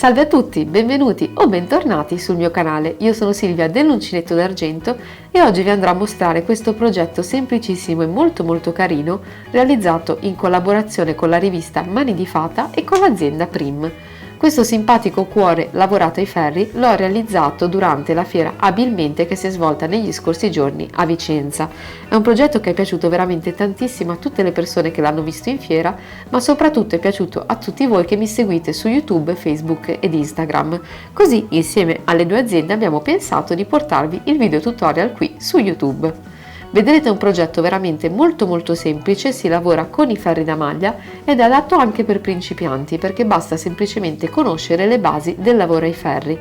Salve a tutti, benvenuti o bentornati sul mio canale. Io sono Silvia dell'Uncinetto d'Argento e oggi vi andrò a mostrare questo progetto semplicissimo e molto carino realizzato in collaborazione con la rivista Mani di Fata e con l'azienda Prim. Questo simpatico cuore lavorato ai ferri l'ho realizzato durante la fiera Abilmente che si è svolta negli scorsi giorni a Vicenza. È un progetto che è piaciuto veramente tantissimo a tutte le persone che l'hanno visto in fiera, ma soprattutto è piaciuto a tutti voi che mi seguite su YouTube, Facebook ed Instagram. Così, insieme alle due aziende, abbiamo pensato di portarvi il video tutorial qui su YouTube. Vedrete un progetto veramente molto semplice, si lavora con i ferri da maglia ed è adatto anche per principianti perché basta semplicemente conoscere le basi del lavoro ai ferri,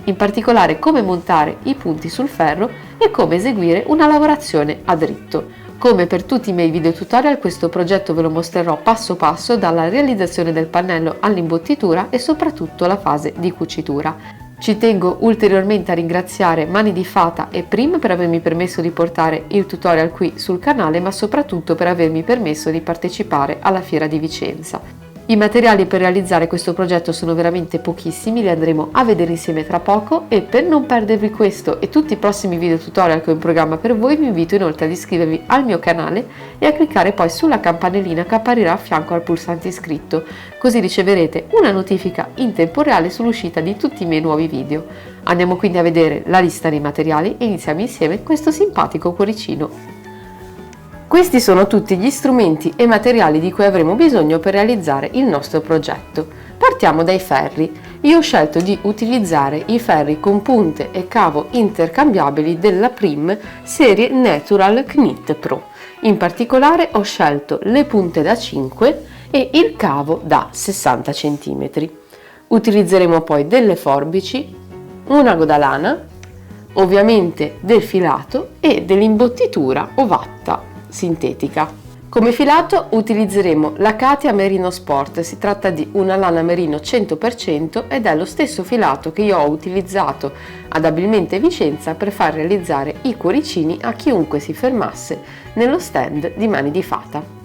in particolare come montare i punti sul ferro e come eseguire una lavorazione a dritto. Come per tutti i miei video tutorial, questo progetto ve lo mostrerò passo passo dalla realizzazione del pannello all'imbottitura e soprattutto la fase di cucitura. Ci tengo ulteriormente a ringraziare Mani di Fata e Prim per avermi permesso di portare il tutorial qui sul canale, ma soprattutto per avermi permesso di partecipare alla Fiera di Vicenza. I materiali per realizzare questo progetto sono veramente pochissimi, li andremo a vedere insieme tra poco e per non perdervi questo e tutti i prossimi video tutorial che ho in programma per voi vi invito inoltre ad iscrivervi al mio canale e a cliccare poi sulla campanellina che apparirà a fianco al pulsante iscritto, così riceverete una notifica in tempo reale sull'uscita di tutti i miei nuovi video. Andiamo quindi a vedere la lista dei materiali e iniziamo insieme questo simpatico cuoricino. Questi sono tutti gli strumenti e materiali di cui avremo bisogno per realizzare il nostro progetto. Partiamo dai ferri. Io ho scelto di utilizzare i ferri con punte e cavo intercambiabili della Prim serie Natural Knit Pro. In particolare ho scelto le punte da 5 e il cavo da 60 cm. Utilizzeremo poi delle forbici, un ago da lana, ovviamente del filato e dell'imbottitura ovatta sintetica. Come filato utilizzeremo la Katia Merino Sport, si tratta di una lana merino 100% ed è lo stesso filato che io ho utilizzato ad Abilmente Vicenza per far realizzare i cuoricini a chiunque si fermasse nello stand di Mani di Fata.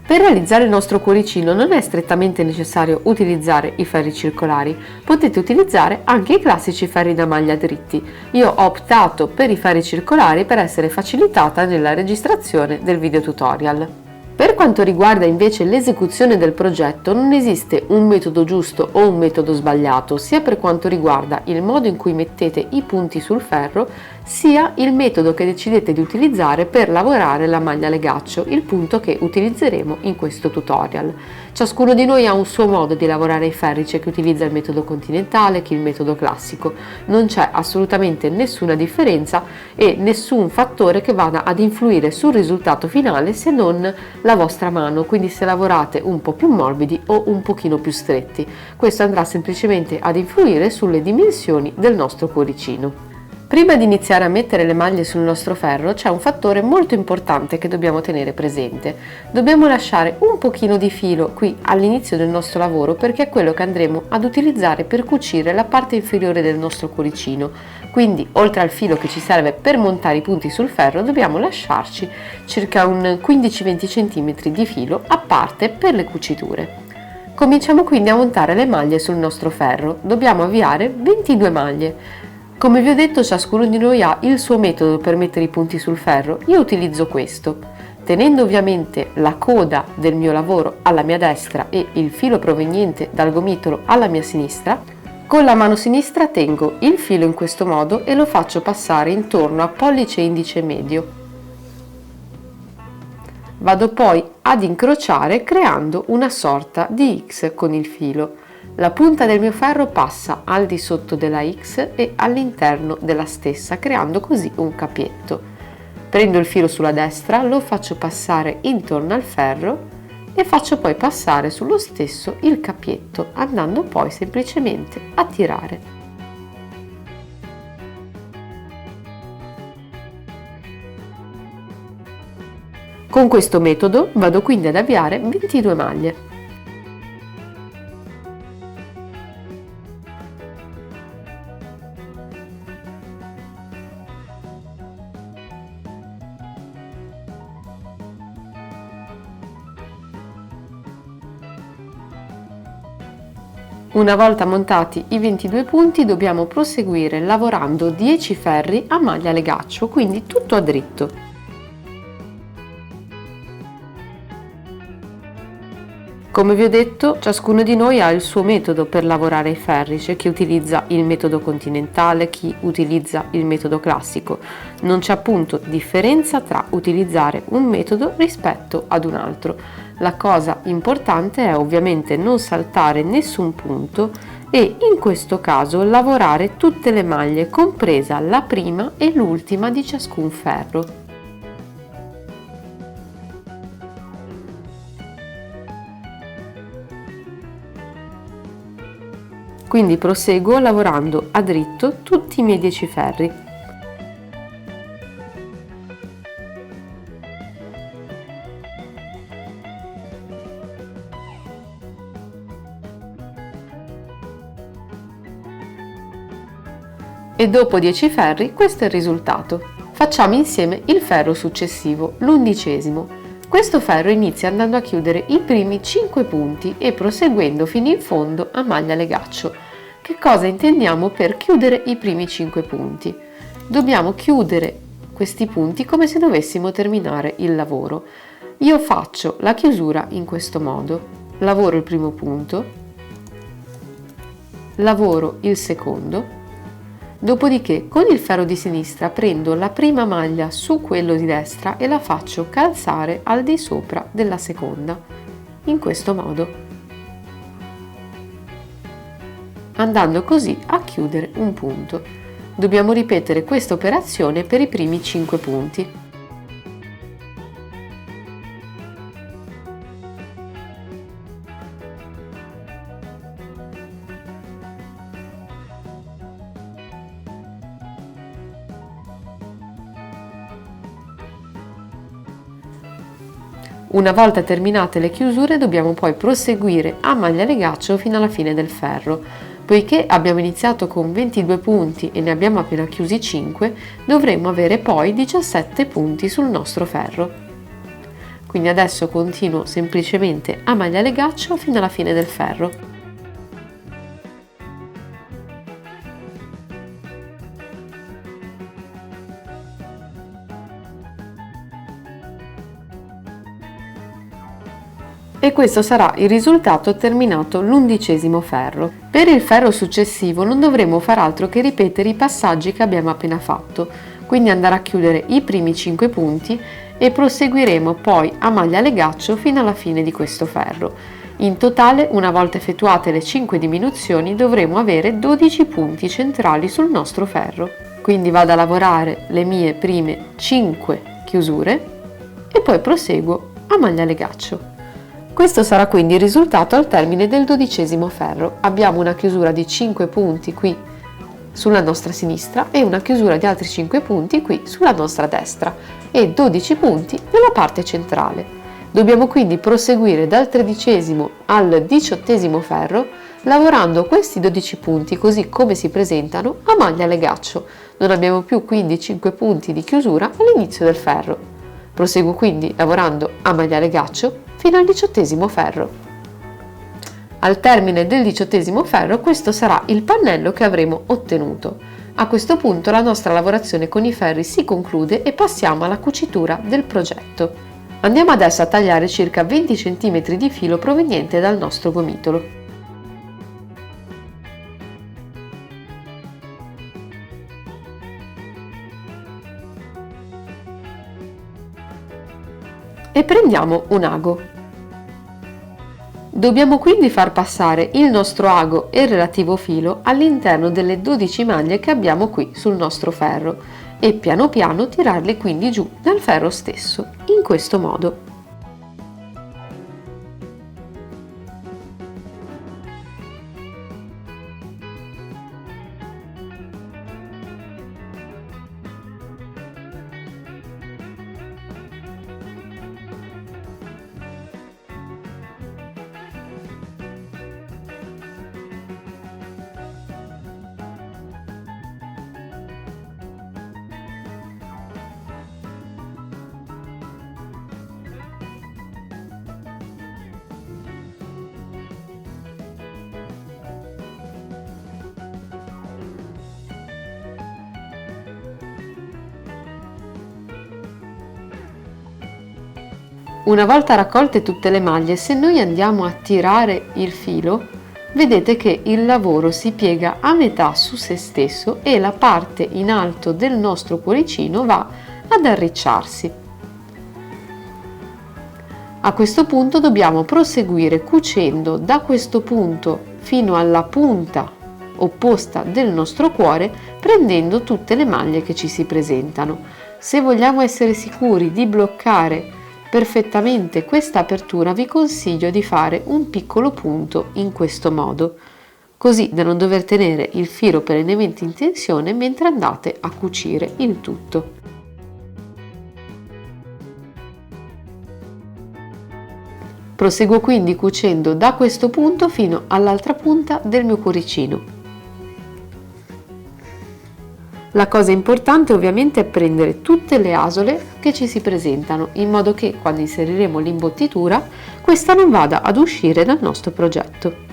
Per realizzare il nostro cuoricino non è strettamente necessario utilizzare i ferri circolari, potete utilizzare anche i classici ferri da maglia dritti. Io ho optato per i ferri circolari per essere facilitata nella registrazione del video tutorial. Per quanto riguarda invece l'esecuzione del progetto, non esiste un metodo giusto o un metodo sbagliato, sia per quanto riguarda il modo in cui mettete i punti sul ferro, sia il metodo che decidete di utilizzare per lavorare la maglia legaccio, il punto che utilizzeremo in questo tutorial. Ciascuno di noi ha un suo modo di lavorare i ferri, c'è chi utilizza il metodo continentale, chi il metodo classico. Non c'è assolutamente nessuna differenza e nessun fattore che vada ad influire sul risultato finale se non la vostra mano, quindi se lavorate un po' più morbidi o un pochino più stretti. Questo andrà semplicemente ad influire sulle dimensioni del nostro cuoricino. Prima di iniziare a mettere le maglie sul nostro ferro c'è un fattore molto importante che dobbiamo tenere presente. Dobbiamo lasciare un pochino di filo qui all'inizio del nostro lavoro perché è quello che andremo ad utilizzare per cucire la parte inferiore del nostro cuoricino. Quindi, oltre al filo che ci serve per montare i punti sul ferro, dobbiamo lasciarci circa un 15-20 cm di filo a parte per le cuciture. Cominciamo quindi a montare le maglie sul nostro ferro. Dobbiamo avviare 22 maglie. Come vi ho detto, ciascuno di noi ha il suo metodo per mettere i punti sul ferro. Io utilizzo questo, tenendo ovviamente la coda del mio lavoro alla mia destra e il filo proveniente dal gomitolo alla mia sinistra. Con la mano sinistra tengo il filo in questo modo e lo faccio passare intorno a pollice e indice medio. Vado poi ad incrociare creando una sorta di X con il filo. La punta del mio ferro passa al di sotto della X e all'interno della stessa, creando così un capietto. Prendo il filo sulla destra, lo faccio passare intorno al ferro e faccio poi passare sullo stesso il capietto, andando poi semplicemente a tirare. Con questo metodo vado quindi ad avviare 22 maglie. Una volta montati i 22 punti dobbiamo proseguire lavorando 10 ferri a maglia legaccio, quindi tutto a dritto. Come vi ho detto, ciascuno di noi ha il suo metodo per lavorare i ferri, c'è chi utilizza il metodo continentale, chi utilizza il metodo classico. Non c'è appunto differenza tra utilizzare un metodo rispetto ad un altro. La cosa importante è ovviamente non saltare nessun punto e in questo caso lavorare tutte le maglie, compresa la prima e l'ultima di ciascun ferro. Quindi proseguo lavorando a dritto tutti i miei 10 ferri. E dopo 10 ferri questo è il risultato. Facciamo insieme il ferro successivo, l'11°. Questo ferro inizia andando a chiudere i primi 5 punti e proseguendo fino in fondo a maglia legaccio. Che cosa intendiamo per chiudere i primi 5 punti? Dobbiamo chiudere questi punti come se dovessimo terminare il lavoro. Io faccio la chiusura in questo modo. Lavoro il primo punto, lavoro il secondo, dopodiché con il ferro di sinistra prendo la prima maglia su quello di destra e la faccio calzare al di sopra della seconda, in questo modo, andando così a chiudere un punto. Dobbiamo ripetere questa operazione per i primi 5 punti. Una volta terminate le chiusure dobbiamo poi proseguire a maglia legaccio fino alla fine del ferro. Poiché abbiamo iniziato con 22 punti e ne abbiamo appena chiusi 5, dovremo avere poi 17 punti sul nostro ferro. Quindi adesso continuo semplicemente a maglia legaccio fino alla fine del ferro. E questo sarà il risultato terminato l'11° ferro. Per il ferro successivo non dovremo far altro che ripetere i passaggi che abbiamo appena fatto, quindi andare a chiudere i primi 5 punti e proseguiremo poi a maglia legaccio fino alla fine di questo ferro. In totale, una volta effettuate le 5 diminuzioni, dovremo avere 12 punti centrali sul nostro ferro. Quindi vado a lavorare le mie prime 5 chiusure e poi proseguo a maglia legaccio. Questo sarà quindi il risultato al termine del 12° ferro. Abbiamo una chiusura di 5 punti qui sulla nostra sinistra e una chiusura di altri 5 punti qui sulla nostra destra e 12 punti nella parte centrale. Dobbiamo quindi proseguire dal 13° al 18° ferro lavorando questi 12 punti così come si presentano a maglia legaccio. Non abbiamo più quindi 5 punti di chiusura all'inizio del ferro. Proseguo quindi lavorando a maglia legaccio fino al 18° ferro. Al termine del 18° ferro questo sarà il pannello che avremo ottenuto. A questo punto la nostra lavorazione con i ferri si conclude e passiamo alla cucitura del progetto. Andiamo adesso a tagliare circa 20 cm di filo proveniente dal nostro gomitolo. E prendiamo un ago. Dobbiamo quindi far passare il nostro ago e il relativo filo all'interno delle 12 maglie che abbiamo qui sul nostro ferro e piano piano tirarli quindi giù dal ferro stesso, in questo modo. Una volta raccolte tutte le maglie, se noi andiamo a tirare il filo, vedete che il lavoro si piega a metà su se stesso e la parte in alto del nostro cuoricino va ad arricciarsi. A questo punto dobbiamo proseguire cucendo da questo punto fino alla punta opposta del nostro cuore, prendendo tutte le maglie che ci si presentano. Se vogliamo essere sicuri di bloccare perfettamente questa apertura, vi consiglio di fare un piccolo punto in questo modo, così da non dover tenere il filo perennemente in tensione mentre andate a cucire il tutto. Proseguo quindi cucendo da questo punto fino all'altra punta del mio cuoricino. La cosa importante ovviamente è prendere tutte le asole che ci si presentano, in modo che quando inseriremo l'imbottitura questa non vada ad uscire dal nostro progetto.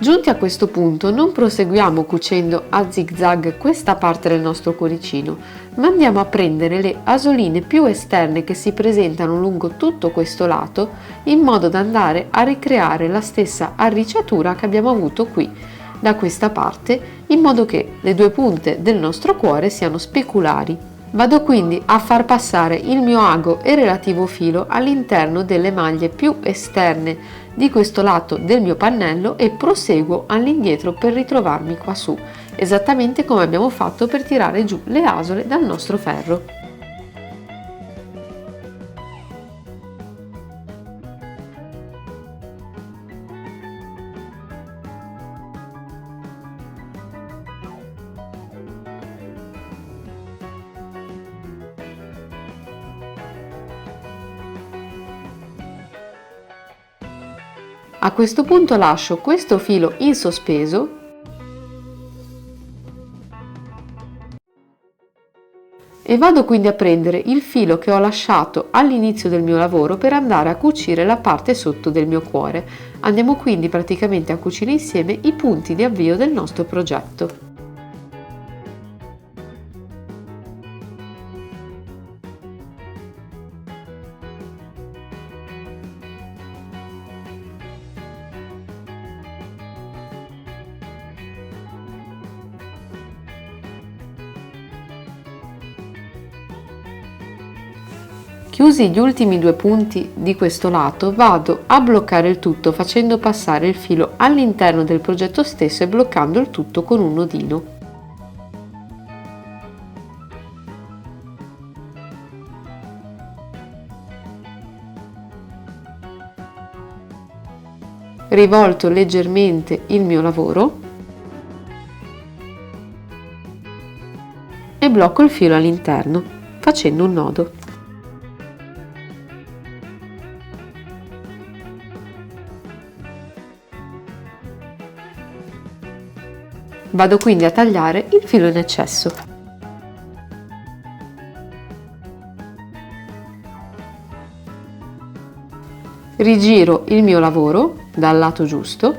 Giunti a questo punto non proseguiamo cucendo a zig-zag questa parte del nostro cuoricino, ma andiamo a prendere le asoline più esterne che si presentano lungo tutto questo lato, in modo da andare a ricreare la stessa arricciatura che abbiamo avuto qui da questa parte, in modo che le due punte del nostro cuore siano speculari. Vado quindi a far passare il mio ago e relativo filo all'interno delle maglie più esterne di questo lato del mio pannello e proseguo all'indietro per ritrovarmi qua su, esattamente come abbiamo fatto per tirare giù le asole dal nostro ferro. A questo punto lascio questo filo in sospeso e vado quindi a prendere il filo che ho lasciato all'inizio del mio lavoro per andare a cucire la parte sotto del mio cuore. Andiamo quindi praticamente a cucire insieme i punti di avvio del nostro progetto. Chiusi gli ultimi due punti di questo lato, vado a bloccare il tutto facendo passare il filo all'interno del progetto stesso e bloccando il tutto con un nodino. Rivolto leggermente il mio lavoro e blocco il filo all'interno facendo un nodo. Vado quindi a tagliare il filo in eccesso. Rigiro il mio lavoro dal lato giusto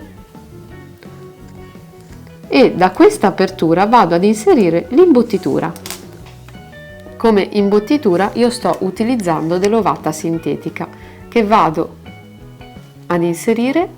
e da questa apertura vado ad inserire l'imbottitura. Come imbottitura io sto utilizzando dell'ovata sintetica che vado ad inserire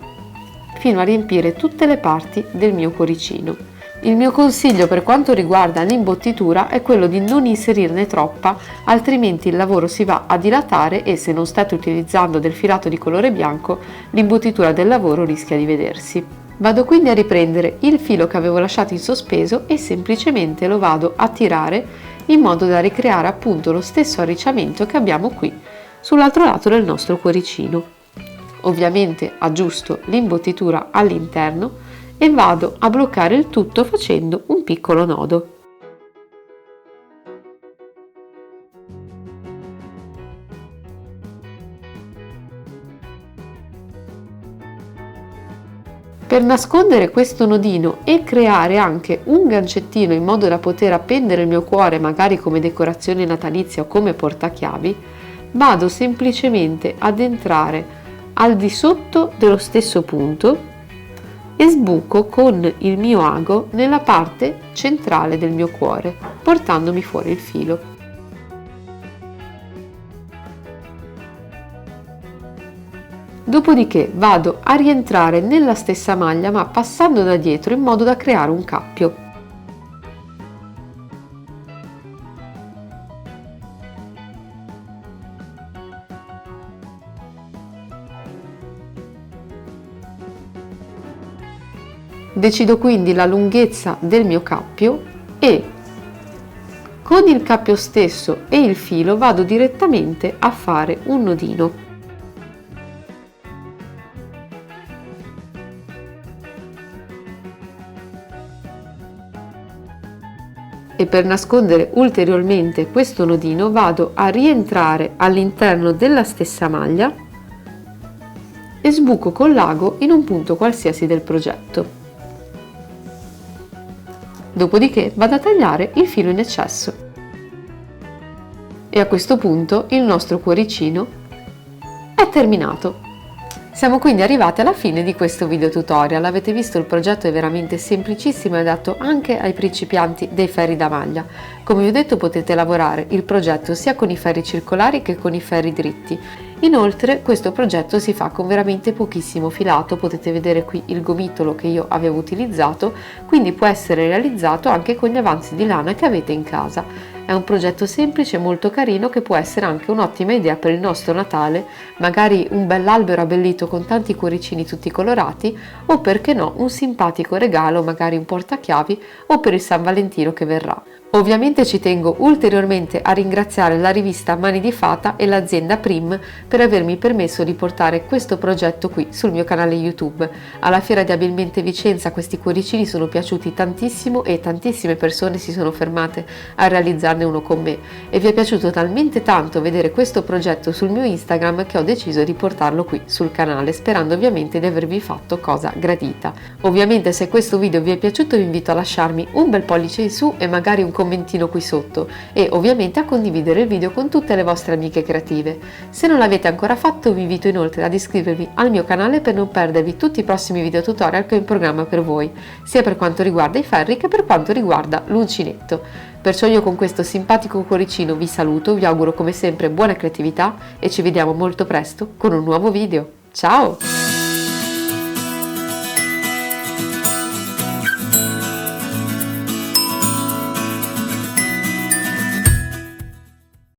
fino a riempire tutte le parti del mio cuoricino. Il mio consiglio per quanto riguarda l'imbottitura è quello di non inserirne troppa, altrimenti il lavoro si va a dilatare e se non state utilizzando del filato di colore bianco, l'imbottitura del lavoro rischia di vedersi. Vado quindi a riprendere il filo che avevo lasciato in sospeso e semplicemente lo vado a tirare in modo da ricreare appunto lo stesso arricciamento che abbiamo qui sull'altro lato del nostro cuoricino. Ovviamente aggiusto l'imbottitura all'interno e vado a bloccare il tutto facendo un piccolo nodo. Per nascondere questo nodino e creare anche un gancettino in modo da poter appendere il mio cuore magari come decorazione natalizia o come portachiavi, vado semplicemente ad entrare al di sotto dello stesso punto e sbuco con il mio ago nella parte centrale del mio cuore, portandomi fuori il filo. Dopodiché vado a rientrare nella stessa maglia ma passando da dietro in modo da creare un cappio. Decido quindi la lunghezza del mio cappio e con il cappio stesso e il filo vado direttamente a fare un nodino. E per nascondere ulteriormente questo nodino vado a rientrare all'interno della stessa maglia e sbuco con l'ago in un punto qualsiasi del progetto. Dopodiché vado a tagliare il filo in eccesso. E a questo punto il nostro cuoricino è terminato. Siamo quindi arrivati alla fine di questo video tutorial. Avete visto, il progetto è veramente semplicissimo e adatto anche ai principianti dei ferri da maglia. Come vi ho detto, potete lavorare il progetto sia con i ferri circolari che con i ferri dritti. Inoltre questo progetto si fa con veramente pochissimo filato, potete vedere qui il gomitolo che io avevo utilizzato, quindi può essere realizzato anche con gli avanzi di lana che avete in casa. È un progetto semplice e molto carino che può essere anche un'ottima idea per il nostro Natale, magari un bell'albero abbellito con tanti cuoricini tutti colorati o perché no un simpatico regalo, magari un portachiavi o per il San Valentino che verrà. Ovviamente ci tengo ulteriormente a ringraziare la rivista Mani di Fata e l'azienda Prim per avermi permesso di portare questo progetto qui sul mio canale YouTube. Alla Fiera di Abilmente Vicenza questi cuoricini sono piaciuti tantissimo e tantissime persone si sono fermate a realizzarne uno con me e vi è piaciuto talmente tanto vedere questo progetto sul mio Instagram che ho deciso di portarlo qui sul canale, sperando ovviamente di avervi fatto cosa gradita. Ovviamente se questo video vi è piaciuto vi invito a lasciarmi un bel pollice in su e magari un commentino qui sotto e ovviamente a condividere il video con tutte le vostre amiche creative. Se non l'avete ancora fatto vi invito inoltre ad iscrivervi al mio canale per non perdervi tutti i prossimi video tutorial che ho in programma per voi, sia per quanto riguarda i ferri che per quanto riguarda l'uncinetto. Perciò io con questo simpatico cuoricino vi saluto, vi auguro come sempre buona creatività e ci vediamo molto presto con un nuovo video. Ciao!